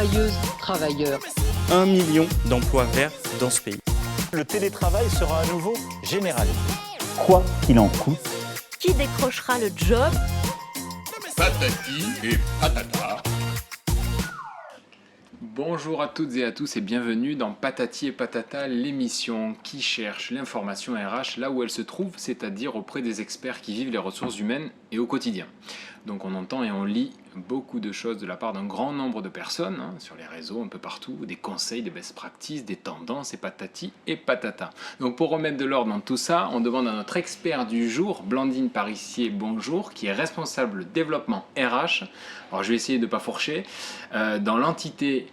travailleuses, travailleurs. 1 million d'emplois verts dans ce pays. Le télétravail sera à nouveau généralisé. Quoi qu'il en coûte. Qui décrochera le job? Patati et patata. Bonjour à toutes et à tous et bienvenue dans Patati et Patata, l'émission qui cherche l'information RH là où elle se trouve, c'est-à-dire auprès des experts qui vivent les ressources humaines et au quotidien. Donc on entend et on lit beaucoup de choses de la part d'un grand nombre de personnes, sur les réseaux, un peu partout, des conseils, des best practices, des tendances et patati et patata. Donc pour remettre de l'ordre dans tout ça, on demande à notre expert du jour, Blandine Parissier, bonjour, qui est responsable développement RH. Alors je vais essayer de ne pas fourcher, dans l'entité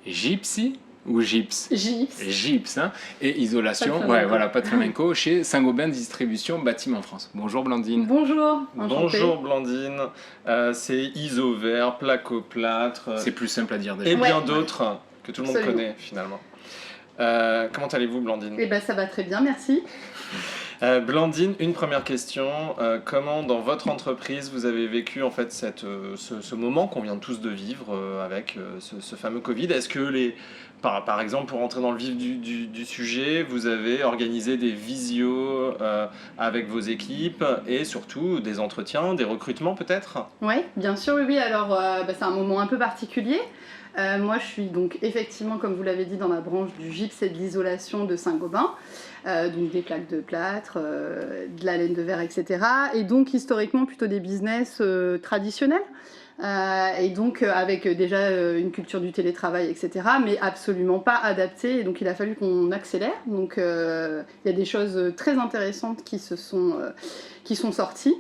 Gypsy ou Gyps Gyps, et isolation, pas de flamenco, chez Saint-Gobain Distribution Bâtiment France. Bonjour Blandine. Bonjour. Enchantée. Bonjour Blandine, c'est Isovert, placo-plâtre. C'est plus simple à dire déjà. Et bien d'autres que tout le monde connaît finalement. Comment allez-vous Blandine? Eh ben ça va très bien, merci. Blandine, une première question. Comment dans votre entreprise vous avez vécu en fait ce moment qu'on vient tous de vivre avec ce fameux Covid? Est-ce que par exemple, pour rentrer dans le vif du sujet, vous avez organisé des visios avec vos équipes et surtout des entretiens, des recrutements peut-être? Oui, bien sûr, oui. Alors, c'est un moment un peu particulier. Moi, je suis donc effectivement, comme vous l'avez dit, dans la branche du gypse et de l'isolation de Saint-Gobain. Donc des plaques de plâtre, de la laine de verre, etc. Et donc, historiquement, plutôt des business traditionnels. Et donc avec déjà une culture du télétravail, etc., mais absolument pas adaptée. Et donc il a fallu qu'on accélère. Donc il y a des choses très intéressantes qui sont sorties,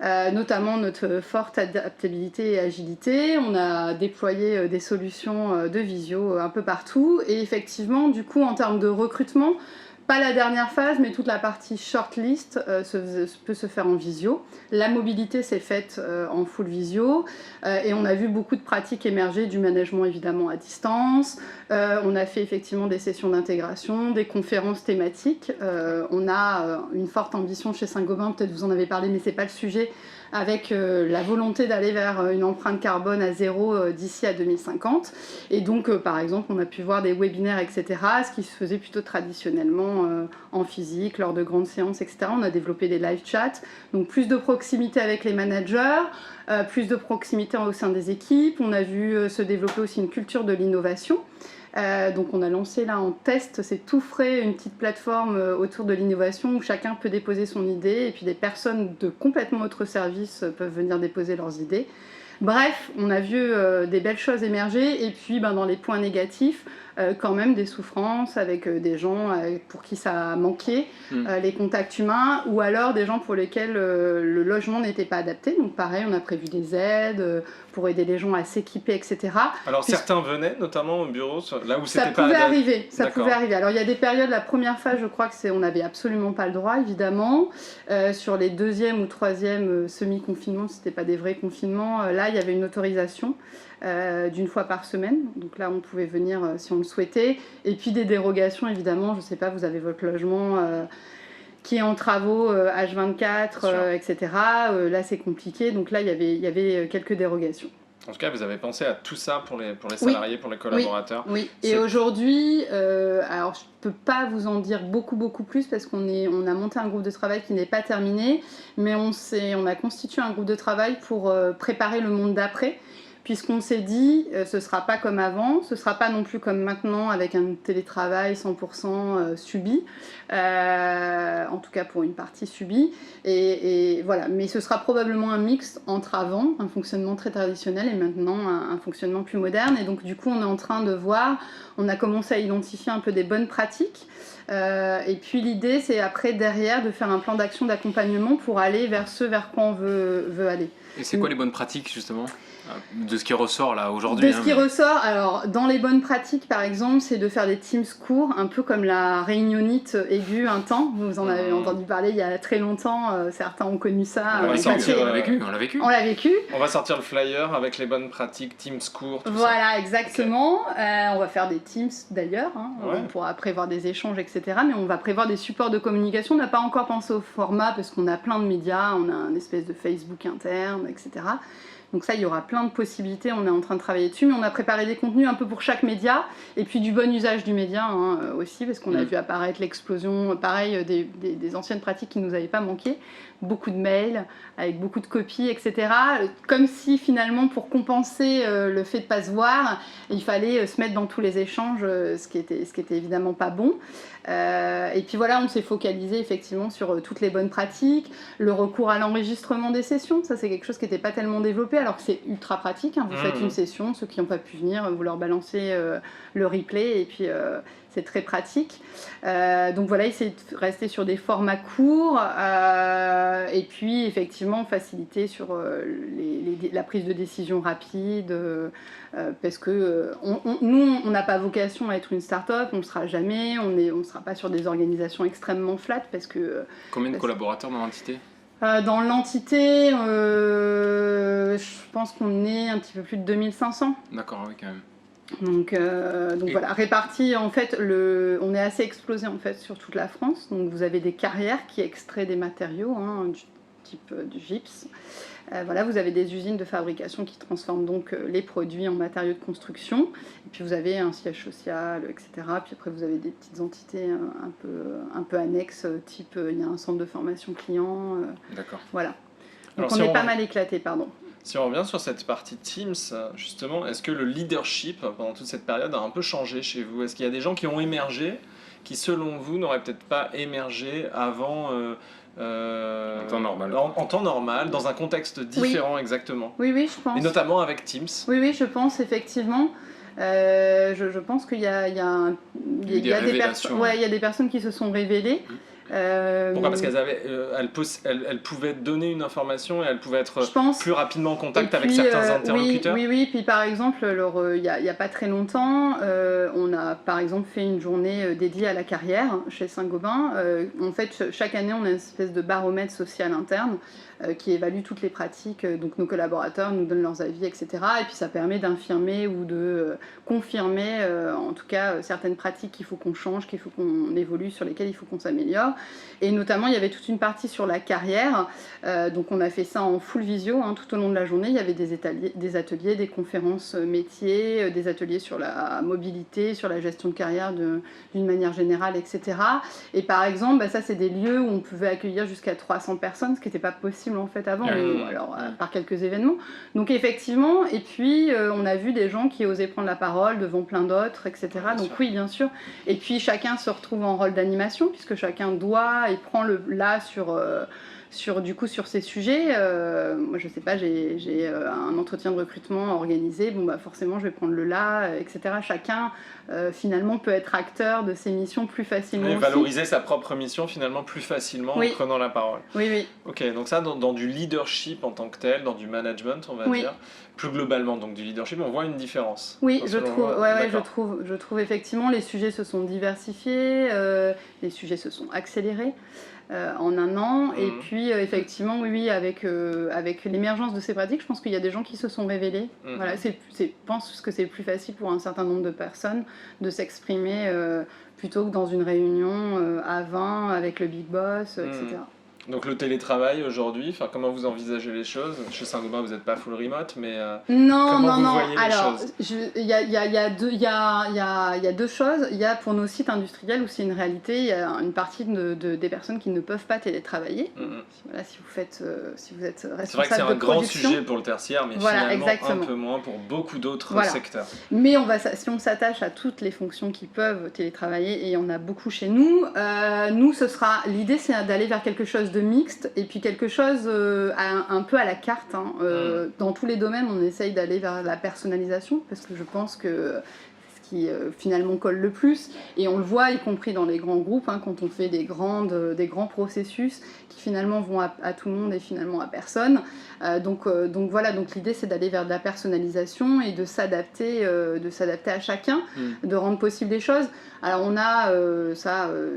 notamment notre forte adaptabilité et agilité. On a déployé des solutions de visio un peu partout. Et effectivement, du coup, en termes de recrutement, pas la dernière phase, mais toute la partie shortlist peut se faire en visio. La mobilité s'est faite en full visio et on a vu beaucoup de pratiques émerger, du management évidemment à distance. On a fait effectivement des sessions d'intégration, des conférences thématiques. On a une forte ambition chez Saint-Gobain, peut-être vous en avez parlé, mais c'est pas le sujet, avec la volonté d'aller vers une empreinte carbone à zéro d'ici à 2050. Et donc, par exemple, on a pu voir des webinaires, etc., ce qui se faisait plutôt traditionnellement en physique, lors de grandes séances, etc. On a développé des live chats, donc plus de proximité avec les managers, plus de proximité au sein des équipes. On a vu se développer aussi une culture de l'innovation. Donc on a lancé là en test, c'est tout frais, une petite plateforme autour de l'innovation où chacun peut déposer son idée et puis des personnes de complètement autres services peuvent venir déposer leurs idées. Bref, on a vu des belles choses émerger et puis dans les points négatifs, quand même des souffrances avec des gens pour qui ça a manqué, les contacts humains, ou alors des gens pour lesquels le logement n'était pas adapté. Donc pareil, on a prévu des aides pour aider les gens à s'équiper, etc. Alors certains venaient notamment au bureau, là où c'était pas adapté. Ça pouvait arriver. Alors il y a des périodes, la première phase, je crois que on n'avait absolument pas le droit, évidemment. Sur les deuxième ou troisième semi-confinements, c'était pas des vrais confinements, là il y avait une autorisation d'une fois par semaine. Donc là on pouvait venir si on le souhaitait. Et puis des dérogations, évidemment, je sais pas, vous avez votre logement qui est en travaux H24, etc. Là c'est compliqué, donc là il y avait quelques dérogations. En tout cas, vous avez pensé à tout ça pour les salariés, pour les collaborateurs. Oui. Et aujourd'hui, alors je peux pas vous en dire beaucoup plus parce qu'on a monté un groupe de travail qui n'est pas terminé, mais on a constitué un groupe de travail pour préparer le monde d'après. Puisqu'on s'est dit, ce ne sera pas comme avant, ce ne sera pas non plus comme maintenant avec un télétravail 100% subi, en tout cas pour une partie subie, et voilà. Mais ce sera probablement un mix entre avant, un fonctionnement très traditionnel, et maintenant un fonctionnement plus moderne. Et donc du coup, on est en train de voir, on a commencé à identifier un peu des bonnes pratiques, et puis l'idée, c'est après, derrière, de faire un plan d'action d'accompagnement pour aller vers ce vers quoi on veut aller. Et c'est quoi les bonnes pratiques, justement ? De ce qui ressort là aujourd'hui. De ce qui ressort, alors dans les bonnes pratiques par exemple, c'est de faire des teams courts, un peu comme la réunionite aiguë un temps. Vous en avez entendu parler il y a très longtemps, certains ont connu ça. On l'a vécu. On va sortir le flyer avec les bonnes pratiques, teams courts. Voilà, exactement. Okay. On va faire des teams d'ailleurs, on pourra prévoir des échanges, etc. Mais on va prévoir des supports de communication. On n'a pas encore pensé au format parce qu'on a plein de médias, on a une espèce de Facebook interne, etc. Donc ça, il y aura plein de possibilités, on est en train de travailler dessus, mais on a préparé des contenus un peu pour chaque média, et puis du bon usage du média aussi, parce qu'on a vu apparaître l'explosion, pareil, des anciennes pratiques qui nous avaient pas manqué, beaucoup de mails, avec beaucoup de copies, etc. Comme si finalement, pour compenser le fait de pas se voir, il fallait se mettre dans tous les échanges, ce qui était évidemment pas bon. Et puis voilà, on s'est focalisé effectivement sur toutes les bonnes pratiques, le recours à l'enregistrement des sessions, ça c'est quelque chose qui n'était pas tellement développé, alors que c'est ultra pratique, vous faites une session, ceux qui n'ont pas pu venir, vous leur balancez le replay, et puis c'est très pratique. Donc voilà, essayer de rester sur des formats courts, et puis effectivement faciliter sur la prise de décision rapide, parce que nous, on n'a pas vocation à être une start-up, on ne sera jamais, on ne sera pas sur des organisations extrêmement flat, parce que... Combien de collaborateurs dans l'entité ? Dans l'entité, je pense qu'on est un petit peu plus de 2500. D'accord, oui, quand même. Donc voilà, répartis, en fait, on est assez explosé en fait sur toute la France. Donc vous avez des carrières qui extraient des matériaux, du type du gypse. Voilà, vous avez des usines de fabrication qui transforment donc les produits en matériaux de construction. Et puis vous avez un siège social, etc. Puis après vous avez des petites entités un peu annexes, type il y a un centre de formation client. D'accord. Voilà. Donc Alors, on est pas mal éclaté, pardon. Si on revient sur cette partie Teams, justement, est-ce que le leadership pendant toute cette période a un peu changé chez vous ? Est-ce qu'il y a des gens qui ont émergé, qui selon vous n'auraient peut-être pas émergé avant en temps normal. En temps normal, dans un contexte différent exactement. Oui, je pense. Et notamment avec Teams. Oui, je pense effectivement. Je pense qu'il y a des personnes, il y a des personnes qui se sont révélées. Pourquoi ? Parce qu'elles pouvaient donner une information et elles pouvaient être plus rapidement en contact avec certains interlocuteurs. Oui. Puis par exemple, il n'y a pas très longtemps, on a par exemple fait une journée dédiée à la carrière chez Saint-Gobain. En fait, chaque année, on a une espèce de baromètre social interne qui évalue toutes les pratiques. Donc nos collaborateurs nous donnent leurs avis, etc. Et puis ça permet d'infirmer ou de confirmer, en tout cas, certaines pratiques qu'il faut qu'on change, qu'il faut qu'on évolue, sur lesquelles il faut qu'on s'améliore. Et notamment, il y avait toute une partie sur la carrière. Donc on a fait ça en full visio, tout au long de la journée. Il y avait des ateliers, des conférences métiers, des ateliers sur la mobilité, sur la gestion de carrière d'une manière générale, etc. Et par exemple, ça c'est des lieux où on pouvait accueillir jusqu'à 300 personnes, ce qui n'était pas possible en fait avant, par quelques événements. Donc effectivement, et puis on a vu des gens qui osaient prendre la parole devant plein d'autres, etc. Donc oui, bien sûr. Et puis chacun se retrouve en rôle d'animation, puisque chacun doit et prend sur ces sujets. Moi je sais pas, j'ai un entretien de recrutement organisé, forcément je vais prendre le là, etc. Chacun finalement peut être acteur de ses missions plus facilement Et aussi. valoriser sa propre mission finalement plus facilement en prenant la parole. Oui. Ok, donc ça dans du leadership en tant que tel, dans du management on va dire, plus globalement donc du leadership, on voit une différence. Oui, je trouve effectivement les sujets se sont diversifiés, les sujets se sont accélérés. En un an, et puis effectivement avec l'émergence de ces pratiques, je pense qu'il y a des gens qui se sont révélés. Voilà, je pense que c'est plus facile pour un certain nombre de personnes de s'exprimer plutôt que dans une réunion à 20 avec le big boss, etc. Donc le télétravail aujourd'hui, comment vous envisagez les choses ? Chez Saint-Gobain, vous n'êtes pas full remote, mais non. voyez les choses ? Il y a deux choses. Il y a pour nos sites industriels où c'est une réalité, il y a une partie des personnes qui ne peuvent pas télétravailler. Voilà, si vous êtes responsable de production. C'est vrai que c'est un grand sujet pour le tertiaire, mais finalement un peu moins pour beaucoup d'autres secteurs. Mais si on s'attache à toutes les fonctions qui peuvent télétravailler, et il y en a beaucoup chez nous, l'idée c'est d'aller vers quelque chose de mixte, et puis quelque chose un peu à la carte. Dans tous les domaines, on essaye d'aller vers la personnalisation, parce que je pense que ce qui finalement colle le plus, et on le voit y compris dans les grands groupes, quand on fait des grands processus qui finalement vont à tout le monde et finalement à personne. Donc l'idée c'est d'aller vers de la personnalisation et de s'adapter à chacun, de rendre possible des choses. Alors on a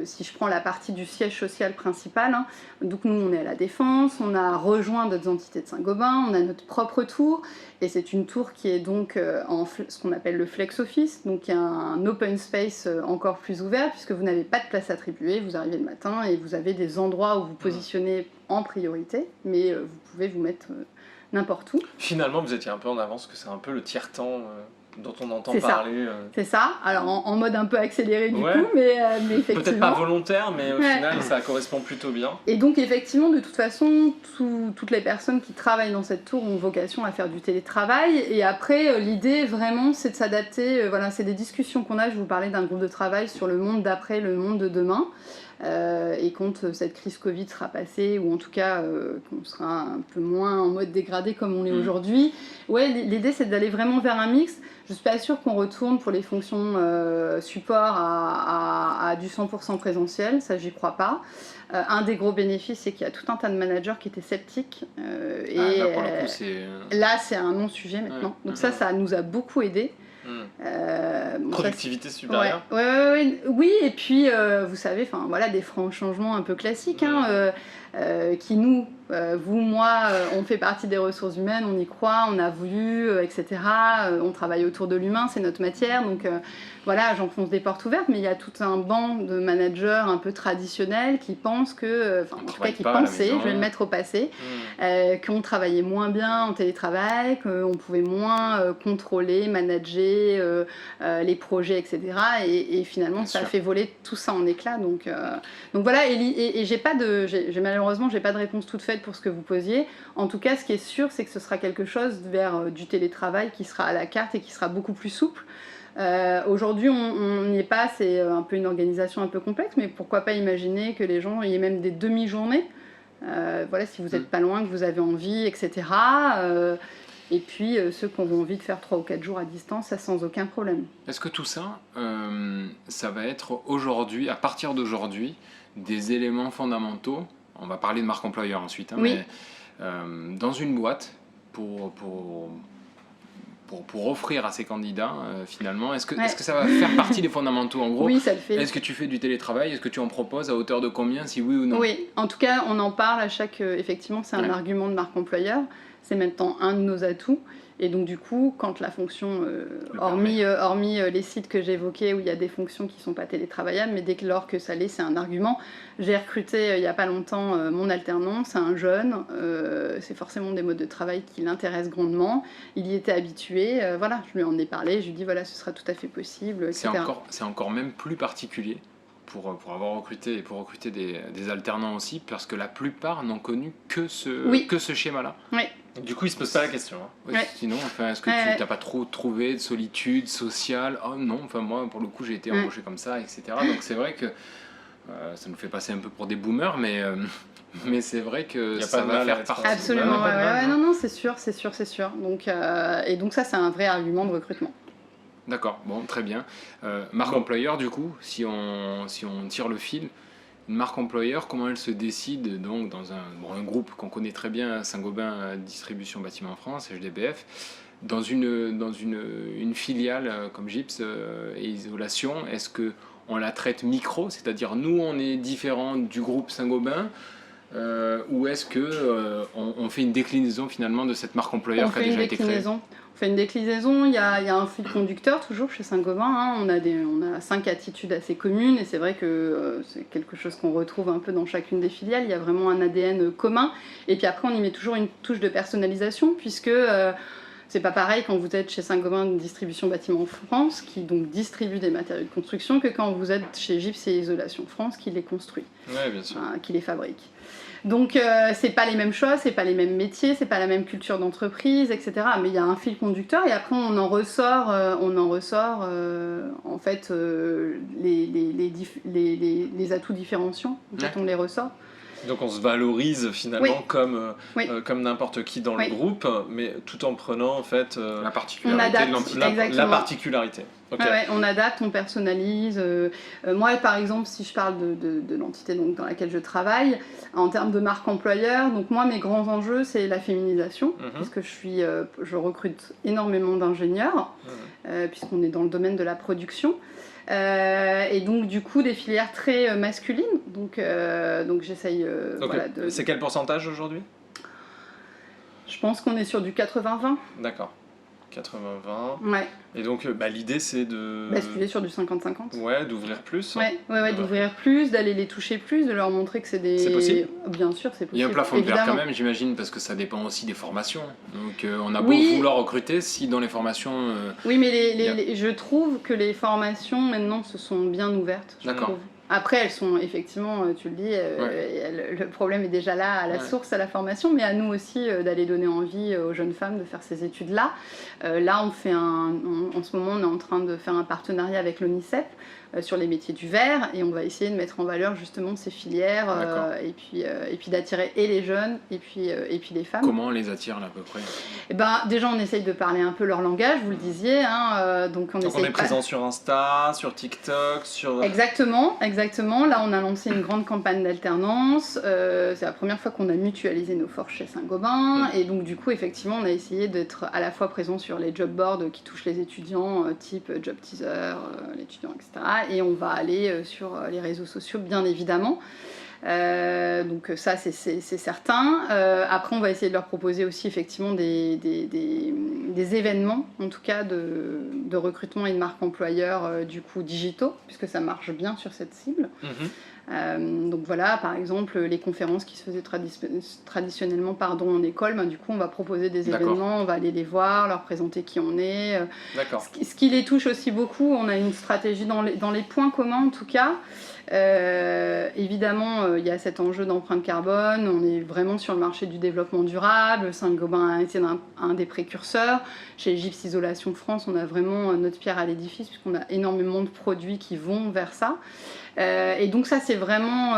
si je prends la partie du siège social principal, donc nous on est à la Défense, on a rejoint d'autres entités de Saint-Gobain, on a notre propre tour, et c'est une tour qui est donc en ce qu'on appelle le flex office, donc il y a un open space encore plus ouvert, puisque vous n'avez pas de place attribuée, vous arrivez le matin et vous avez des endroits où vous positionnez en priorité, mais vous pouvez vous mettre n'importe où. Finalement, vous étiez un peu en avance, que c'est un peu le tiers-temps dont on entend C'est ça. parler. C'est ça, alors en mode un peu accéléré du Ouais. coup, mais effectivement. Peut-être pas volontaire, mais au Ouais. final, ça correspond plutôt bien. Et donc effectivement, de toute façon, toutes les personnes qui travaillent dans cette tour ont vocation à faire du télétravail. Et après, l'idée vraiment, c'est de s'adapter. Voilà, c'est des discussions qu'on a. Je vous parlais d'un groupe de travail sur le monde d'après, le monde de demain. Et quand cette crise Covid sera passée, ou en tout cas qu'on sera un peu moins en mode dégradé comme on l'est aujourd'hui, ouais, l'idée c'est d'aller vraiment vers un mix. Je ne suis pas sûre qu'on retourne pour les fonctions support à du 100% présentiel, ça j'y crois pas. Un des gros bénéfices, c'est qu'il y a tout un tas de managers qui étaient sceptiques. Là, pour le coup, c'est... Là, c'est un non-sujet maintenant. Donc ça nous a beaucoup aidé. Bon, Productivité supérieure. Oui, et puis vous savez, voilà, des francs changements un peu classiques qui nous, vous, moi, on fait partie des ressources humaines, on y croit, on a voulu, etc. On travaille autour de l'humain, c'est notre matière, donc voilà, j'enfonce des portes ouvertes, mais il y a tout un banc de managers un peu traditionnels qui pensent que, en tout cas qui pensaient, je vais le mettre au passé, qu'on travaillait moins bien en télétravail, qu'on pouvait moins contrôler, manager les projets, etc. Et finalement, bien ça sûr. A fait voler tout ça en éclats. Donc voilà, et malheureusement, j'ai pas de réponse toute faite pour ce que vous posiez. En tout cas, ce qui est sûr, c'est que ce sera quelque chose vers du télétravail qui sera à la carte et qui sera beaucoup plus souple. Aujourd'hui, on n'y est pas, c'est un peu une organisation un peu complexe, mais pourquoi pas imaginer que les gens y aient même des demi-journées, voilà, si vous n'êtes pas loin, que vous avez envie, etc. Et puis ceux qui ont envie de faire 3 ou 4 jours à distance, ça sans aucun problème. Est-ce que tout ça, ça va être aujourd'hui, à partir d'aujourd'hui, des éléments fondamentaux, on va parler de marque employeur ensuite, oui. Mais dans une boîte, pour offrir à ces candidats, finalement, est-ce que ça va faire partie des fondamentaux? En gros, oui, ça le fait. Est-ce que tu fais du télétravail? Est-ce que tu en proposes à hauteur de combien, si oui ou non? Oui, en tout cas, on en parle à chaque... effectivement, c'est un argument de marque employeur. C'est maintenant un de nos atouts. Et donc du coup, quand la fonction, hormis les sites que j'évoquais où il y a des fonctions qui ne sont pas télétravaillables, mais dès lors que ça l'est, c'est un argument. J'ai recruté il n'y a pas longtemps mon alternant, c'est un jeune, c'est forcément des modes de travail qui l'intéressent grandement. Il y était habitué, voilà, je lui en ai parlé, je lui ai dit voilà, ce sera tout à fait possible, etc. C'est encore même plus particulier pour avoir recruté et pour recruter des alternants aussi, parce que la plupart n'ont connu que ce schéma-là. Oui. Du coup, il se pose pas la question. Oui, ouais. Sinon, est-ce que tu n'as pas trop trouvé de solitude sociale? Oh non, moi, pour le coup, j'ai été embauché comme ça, etc. Donc c'est vrai que ça nous fait passer un peu pour des boomers, mais c'est vrai que ça va faire partie. Absolument, non, c'est sûr. Donc, et donc ça, c'est un vrai argument de recrutement. D'accord, bon, très bien. Marque employeur, du coup, si on tire le fil, une marque employeur, comment elle se décide donc dans un groupe qu'on connaît très bien, Saint-Gobain Distribution Bâtiment France, HDBF, dans une filiale comme Gyps et Isolation, est-ce qu'on la traite micro, c'est-à-dire nous on est différent du groupe Saint-Gobain, ou est-ce qu'on fait une déclinaison finalement de cette marque employeur qui a déjà été créée? On fait une déclinaison, il y a un fil conducteur toujours chez Saint-Gobain, on a 5 attitudes assez communes et c'est vrai que c'est quelque chose qu'on retrouve un peu dans chacune des filiales, il y a vraiment un ADN commun et puis après on y met toujours une touche de personnalisation puisque c'est pas pareil quand vous êtes chez Saint-Gobain Distribution Bâtiment France qui donc distribue des matériaux de construction que quand vous êtes chez Gyps et Isolation France qui les construit, bien sûr. Qui les fabrique. Donc c'est pas les mêmes choses, c'est pas les mêmes métiers, c'est pas la même culture d'entreprise, etc. Mais il y a un fil conducteur et après on en ressort en fait les atouts différenciants. En fait, on les ressort. Donc on se valorise finalement comme n'importe qui dans le groupe, mais tout en prenant en fait la particularité. La particularité. Okay. On adapte, on personnalise. Moi, par exemple, si je parle de l'entité donc, dans laquelle je travaille, en termes de marque employeur, donc moi, mes grands enjeux, c'est la féminisation, puisque je recrute énormément d'ingénieurs, puisqu'on est dans le domaine de la production. Et donc du coup des filières très masculines, donc j'essaye C'est quel pourcentage aujourd'hui? Je pense qu'on est sur du 80-20. D'accord. 80-20. Ouais, Et donc, l'idée, c'est de... basculer sur du 50-50. Ouais, d'ouvrir plus. Ouais, d'ouvrir plus, d'aller les toucher plus, de leur montrer que c'est des... C'est possible. Bien sûr, c'est possible. Il y a un plafond de verre évidemment. quand même, j'imagine, parce que ça dépend aussi des formations. Donc on a beau Oui. vouloir recruter, si dans les formations... Oui, mais je trouve que les formations maintenant se sont bien ouvertes. je D'accord. trouve. Après, elles sont effectivement, tu le dis, le problème est déjà là à la source, à la formation, mais à nous aussi d'aller donner envie aux jeunes femmes de faire ces études-là. Là, en ce moment, on est en train de faire un partenariat avec l'ONICEP sur les métiers du verre, et on va essayer de mettre en valeur justement ces filières, et puis d'attirer et les jeunes et puis les femmes. Comment on les attire là à peu près? Eh ben, déjà, on essaye de parler un peu leur langage, vous le disiez, hein, donc on est présent sur Insta, sur TikTok, sur... Exactement. Là, on a lancé une grande campagne d'alternance. C'est la première fois qu'on a mutualisé nos forces chez Saint-Gobain. Et donc, du coup, effectivement, on a essayé d'être à la fois présent sur les job boards qui touchent les étudiants, type Job Teaser, l'étudiant, etc. Et on va aller sur les réseaux sociaux, bien évidemment. Donc ça c'est certain. Après on va essayer de leur proposer aussi effectivement des événements en tout cas de recrutement et de marque employeur du coup digitaux, puisque ça marche bien sur cette cible. Donc voilà, par exemple les conférences qui se faisaient traditionnellement en école, du coup on va proposer des événements, on va aller les voir, leur présenter qui on est. Ce qui les touche aussi beaucoup, on a une stratégie dans les points communs en tout cas. Évidemment, il y a cet enjeu d'empreinte carbone, on est vraiment sur le marché du développement durable, Saint-Gobain a été un des précurseurs. Chez Gypse Isolation France, on a vraiment notre pierre à l'édifice, puisqu'on a énormément de produits qui vont vers ça. Et donc ça c'est vraiment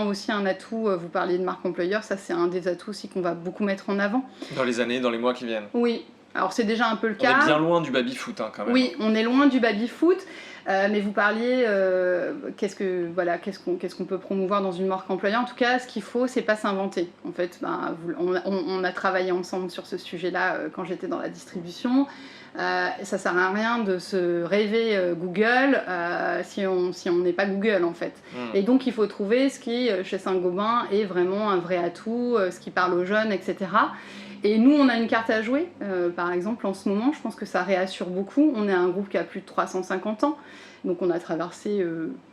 aussi un atout, vous parliez de marque employeur, ça c'est un des atouts aussi qu'on va beaucoup mettre en avant. Dans les mois qui viennent. Oui, alors c'est déjà un peu le cas. On est bien loin du baby-foot quand même. Oui, on est loin du baby-foot. Mais vous parliez, qu'est-ce qu'on peut promouvoir dans une marque employeur. En tout cas, ce qu'il faut, c'est pas s'inventer. En fait, on a travaillé ensemble sur ce sujet-là quand j'étais dans la distribution. Ça sert à rien de se rêver Google si on n'est pas Google en fait. Et donc il faut trouver ce qui, chez Saint-Gobain, est vraiment un vrai atout, ce qui parle aux jeunes, etc. Et nous, on a une carte à jouer. Par exemple, en ce moment, je pense que ça réassure beaucoup. On est un groupe qui a plus de 350 ans. Donc on a traversé,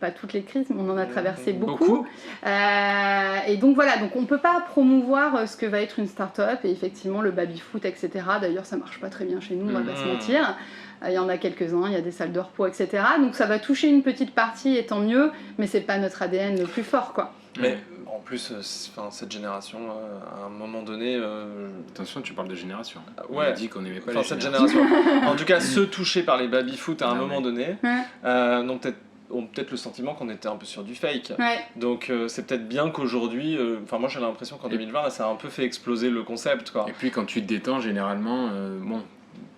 pas toutes les crises, mais on en a traversé beaucoup. Et donc voilà, donc on ne peut pas promouvoir ce que va être une start-up. Et effectivement, le baby-foot, etc. D'ailleurs, ça ne marche pas très bien chez nous, on va pas se mentir. Il y en a quelques-uns, il y a des salles de repos, etc. Donc ça va toucher une petite partie, et tant mieux. Mais ce n'est pas notre ADN le plus fort, quoi. Mais en plus, cette génération, à un moment donné... Attention, tu parles de génération. Ouais. On a dit qu'on n'aimait pas les cette générations. génération. En tout cas, ceux touchés par les baby-foot à un moment donné, ont peut-être le sentiment qu'on était un peu sur du fake. Donc c'est peut-être bien qu'aujourd'hui, moi j'ai l'impression qu'en 2020, là, ça a un peu fait exploser le concept, quoi. Et puis quand tu te détends, généralement,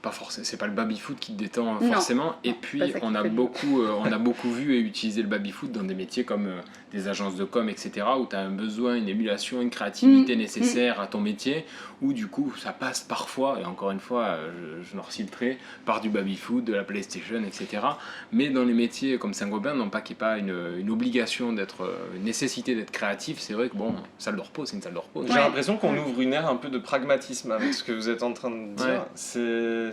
pas forcément, c'est pas le baby-foot qui te détend forcément. Et puis on a beaucoup vu et utilisé le baby-foot dans des métiers comme des agences de com, etc., où tu as un besoin, une émulation, une créativité nécessaire à ton métier, où du coup ça passe parfois, et encore une fois je leur citerai, par du baby-foot, de la PlayStation, etc. Mais dans les métiers comme Saint-Gobain, non pas qu'il n'y ait pas une obligation une nécessité d'être créatif, c'est vrai que salle de repos, c'est une salle de repos. J'ai l'impression qu'on ouvre une ère un peu de pragmatisme avec ce que vous êtes en train de dire.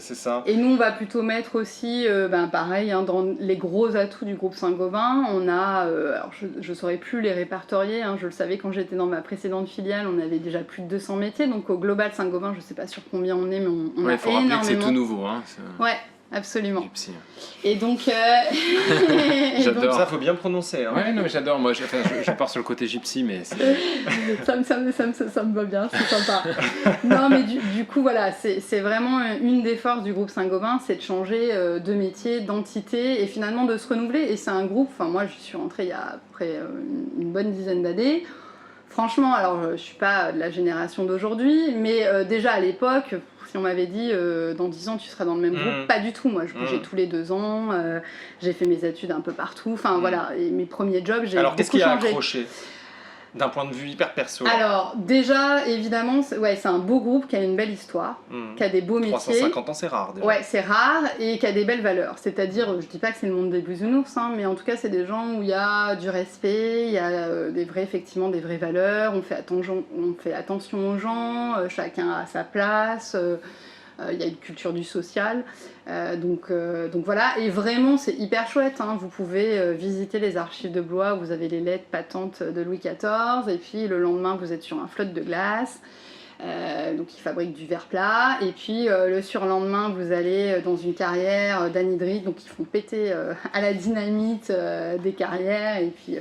C'est ça. Et nous, on va plutôt mettre aussi, pareil, dans les gros atouts du groupe Saint-Gobain, on a, alors je ne saurais plus les répertorier, je le savais quand j'étais dans ma précédente filiale, on avait déjà plus de 200 métiers, donc au global Saint-Gobain, je ne sais pas sur combien on est, mais on a il faut rappeler énormément. que c'est tout nouveau. Ouais. Absolument. Gypsy. Et donc, j'adore. Ça, faut bien prononcer. Ouais, non, mais j'adore. Moi, je pars sur le côté gypsy, mais ça me va bien, c'est sympa. Non, mais du coup, voilà, c'est vraiment une des forces du groupe Saint-Gobain, c'est de changer de métier, d'entité, et finalement de se renouveler. Et c'est un groupe. Moi, je suis rentrée il y a à peu près une bonne dizaine d'années. Franchement, alors je suis pas de la génération d'aujourd'hui, mais déjà à l'époque. Si on m'avait dit dans 10 ans tu seras dans le même groupe, pas du tout. Moi je bougeais tous les 2 ans, j'ai fait mes études un peu partout, voilà, et mes premiers jobs j'ai beaucoup changé. Alors qu'est-ce qui a accroché d'un point de vue hyper perso? Alors déjà évidemment c'est un beau groupe qui a une belle histoire, qui a des beaux métiers. 350 ans c'est rare déjà. Ouais, c'est rare et qui a des belles valeurs, c'est-à-dire je dis pas que c'est le monde des bisounours, mais en tout cas c'est des gens où il y a du respect, il y a effectivement des vraies valeurs, on fait attention aux gens, chacun a sa place. Il y a une culture du social. Donc voilà, et vraiment c'est hyper chouette, hein. Vous pouvez visiter les archives de Blois, vous avez les lettres patentes de Louis XIV, et puis le lendemain vous êtes sur un flotte de glace. Donc ils fabriquent du verre plat, et puis le surlendemain vous allez dans une carrière d'anhydrite, donc ils font péter à la dynamite des carrières, et puis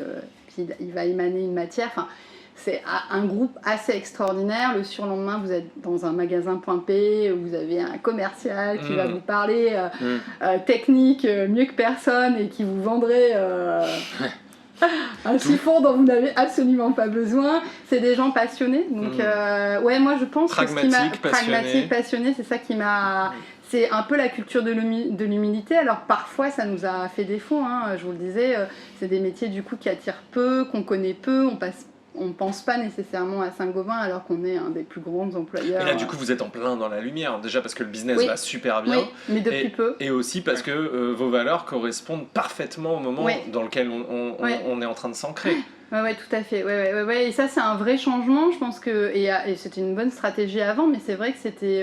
il va émaner une matière. Enfin, c'est un groupe assez extraordinaire. Le surlendemain vous êtes dans un magasin Point P, où vous avez un commercial qui va vous parler technique mieux que personne, et qui vous vendrait un chiffon dont vous n'avez absolument pas besoin. C'est des gens passionnés. Donc, ouais, moi je pense que ce qui m'a pragmatique, passionné, c'est ça qui m'a. C'est un peu la culture de l'humilité. Alors parfois ça nous a fait défaut, hein, je vous le disais, c'est des métiers du coup qui attirent peu, qu'on connaît peu, on pense pas nécessairement à Saint-Gobain alors qu'on est un des plus grands employeurs. Et là, du coup, vous êtes en plein dans la lumière. Déjà parce que le business va super bien. Oui, mais depuis peu. Et aussi parce que vos valeurs correspondent parfaitement au moment dans lequel on est en train de s'ancrer. Ouais, tout à fait. Ouais. Et ça, c'est un vrai changement. Je pense que. Et c'était une bonne stratégie avant, mais c'est vrai que c'était.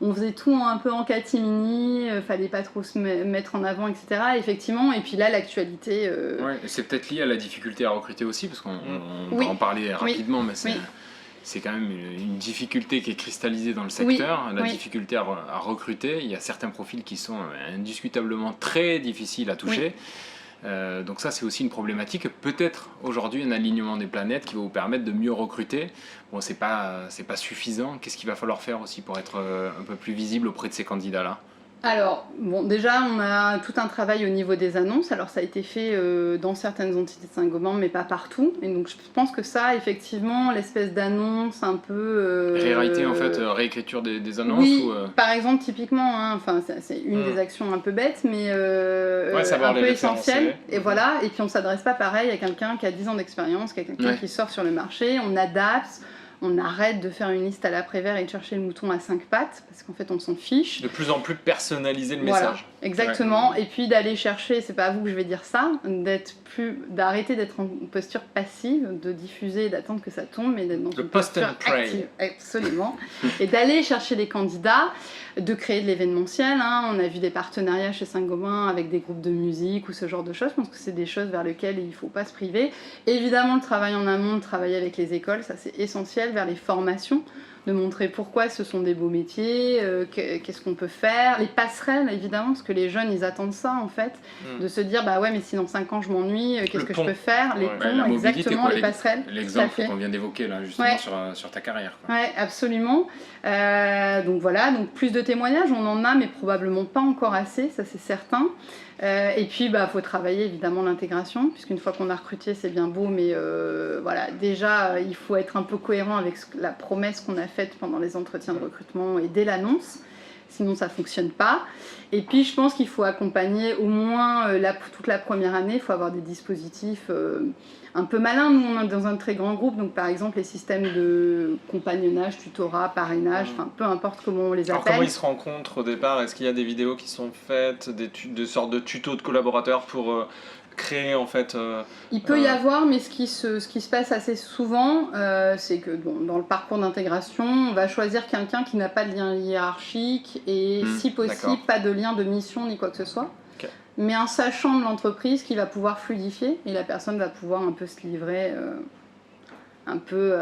On faisait tout un peu en catimini, fallait pas trop se mettre en avant, etc. Effectivement, et puis là, l'actualité... Ouais, c'est peut-être lié à la difficulté à recruter aussi, parce qu'on va en parler rapidement, mais c'est quand même une difficulté qui est cristallisée dans le secteur, la difficulté à recruter. Il y a certains profils qui sont indiscutablement très difficiles à toucher. Donc ça c'est aussi une problématique, peut-être aujourd'hui un alignement des planètes qui va vous permettre de mieux recruter. Bon, c'est pas suffisant, qu'est-ce qu'il va falloir faire aussi pour être un peu plus visible auprès de ces candidats-là ? Alors, bon, déjà, on a tout un travail au niveau des annonces. Alors, ça a été fait dans certaines entités de Saint-Gobain, mais pas partout. Et donc, je pense que ça, effectivement, l'espèce d'annonce un peu... Réarité, en fait, réécriture des annonces oui, par exemple, typiquement, hein, enfin, c'est une des actions un peu bêtes, mais un peu essentielle. Et voilà, et puis on s'adresse pas pareil à quelqu'un qui a 10 ans d'expérience, qu'à quelqu'un qui sort sur le marché. On adapte. On arrête de faire une liste à l'après-vert et de chercher le mouton à 5 pattes, parce qu'en fait on s'en fiche. De plus en plus personnaliser le voilà, message. Exactement, et puis d'aller chercher, c'est pas à vous que je vais dire ça, d'arrêter d'être en posture passive, de diffuser et d'attendre que ça tombe, mais d'être dans une posture active. Absolument. Et d'aller chercher les candidats, de créer de l'événementiel. Hein. On a vu des partenariats chez Saint-Gobain avec des groupes de musique ou ce genre de choses. Je pense que c'est des choses vers lesquelles il ne faut pas se priver. Évidemment, le travail en amont, de travailler avec les écoles, ça c'est essentiel, vers les formations, de montrer pourquoi ce sont des beaux métiers, qu'est-ce qu'on peut faire, les passerelles évidemment, parce que les jeunes ils attendent ça en fait, de se dire bah ouais mais si dans 5 ans je m'ennuie, qu'est-ce que je peux faire, les ponts, exactement, les passerelles. L'exemple qu'on vient d'évoquer là justement sur ta carrière. Quoi. Ouais, absolument. Donc voilà, donc plus de témoignages, on en a mais probablement pas encore assez, ça c'est certain. Et puis bah faut travailler évidemment l'intégration, puisqu'une fois qu'on a recruté c'est bien beau, mais voilà, déjà il faut être un peu cohérent avec la promesse qu'on a faite pendant les entretiens de recrutement et dès l'annonce, sinon ça fonctionne pas. Et puis je pense qu'il faut accompagner au moins toute la première année, il faut avoir des dispositifs un peu malins. Nous on est dans un très grand groupe, donc par exemple les systèmes de compagnonnage, tutorat, parrainage, enfin peu importe comment on les appelle. Alors comment ils se rencontrent au départ? Est-ce qu'il y a des vidéos qui sont faites, des sortes de tutos de collaborateurs pour créer en fait... Il peut y avoir, mais ce qui se passe assez souvent, c'est que dans le parcours d'intégration, on va choisir quelqu'un qui n'a pas de lien hiérarchique et si possible pas de lien de mission ni quoi que ce soit. Mais un sachant de l'entreprise qui va pouvoir fluidifier et la personne va pouvoir un peu se livrer un peu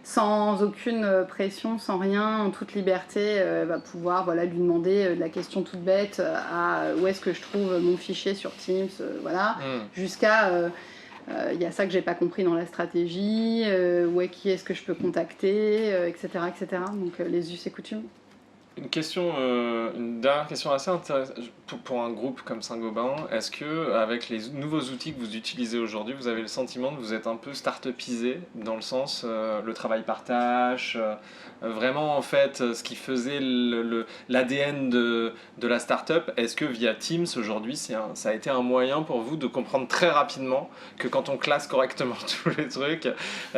sans aucune pression, sans rien, en toute liberté, va pouvoir lui demander de la question toute bête à où est-ce que je trouve mon fichier sur Teams, jusqu'à il y a ça que j'ai pas compris dans la stratégie, qui est-ce que je peux contacter, etc. Donc les us et coutumes. Une dernière question assez intéressante pour un groupe comme Saint-Gobain. Est-ce que avec les nouveaux outils que vous utilisez aujourd'hui, vous avez le sentiment que vous êtes un peu start-upisé dans le sens le travail par tâche, vraiment en fait ce qui faisait l'ADN de la start-up? Est-ce que via Teams aujourd'hui ça a été un moyen pour vous de comprendre très rapidement que quand on classe correctement tous les trucs,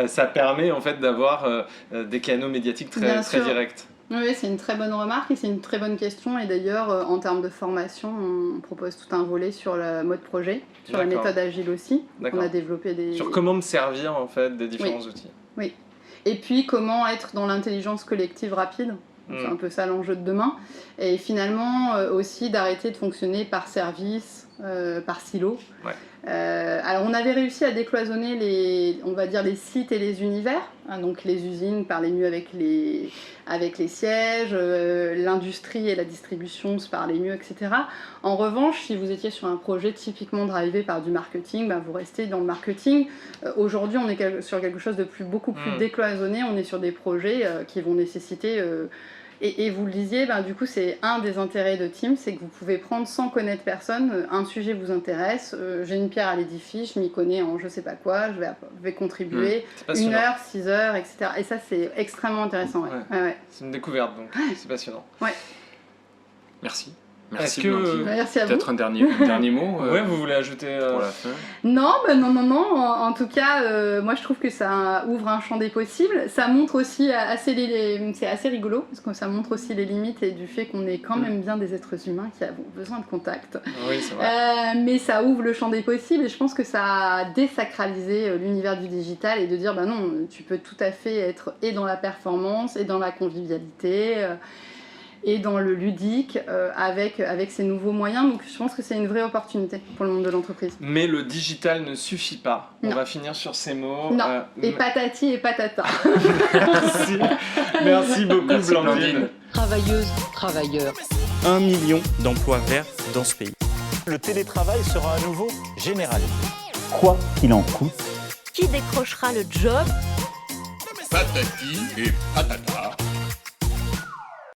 ça permet en fait d'avoir des canaux médiatiques très directs? Oui, c'est une très bonne remarque et c'est une très bonne question. Et d'ailleurs, en termes de formation, on propose tout un volet sur le mode projet, sur la méthode agile aussi. On a développé des... Sur comment me servir en fait des différents outils. Oui. Et puis, comment être dans l'intelligence collective rapide. C'est un peu ça l'enjeu de demain. Et finalement, aussi d'arrêter de fonctionner par service, par silo. Ouais. Alors on avait réussi à décloisonner les sites et les univers, hein, donc les usines parlaient mieux avec les sièges, l'industrie et la distribution se parlaient mieux, etc. En revanche, si vous étiez sur un projet typiquement drivé par du marketing, vous restez dans le marketing. Aujourd'hui, on est sur quelque chose de beaucoup plus décloisonné, on est sur des projets qui vont nécessiter... Et vous le disiez, du coup, c'est un des intérêts de Team, c'est que vous pouvez prendre sans connaître personne, un sujet vous intéresse, j'ai une pierre à l'édifice, je m'y connais en je sais pas quoi, je vais contribuer 1 heure, 6 heures, etc. Et ça, c'est extrêmement intéressant. Ouais. C'est une découverte, donc c'est passionnant. Ouais. Merci. Est-ce Blandine. Merci à vous. Peut-être un dernier mot Ouais, vous voulez ajouter pour la fin? Non. En tout cas, moi je trouve que ça ouvre un champ des possibles. Ça montre aussi c'est assez rigolo parce que ça montre aussi les limites et du fait qu'on est quand même bien des êtres humains qui avons besoin de contact. Oui, c'est vrai. Mais ça ouvre le champ des possibles et je pense que ça a désacralisé l'univers du digital et de dire non, tu peux tout à fait être et dans la performance et dans la convivialité. Et dans le ludique avec ces nouveaux moyens. Donc je pense que c'est une vraie opportunité pour le monde de l'entreprise. Mais le digital ne suffit pas. Non. On va finir sur ces mots. Non, et patati et patata. Merci. Merci beaucoup, Merci, Blandine. Blandine. Travailleuses, travailleurs. 1 million d'emplois verts dans ce pays. Le télétravail sera à nouveau généralisé. Quoi qu'il en coûte. Qui décrochera le job? Patati et patata.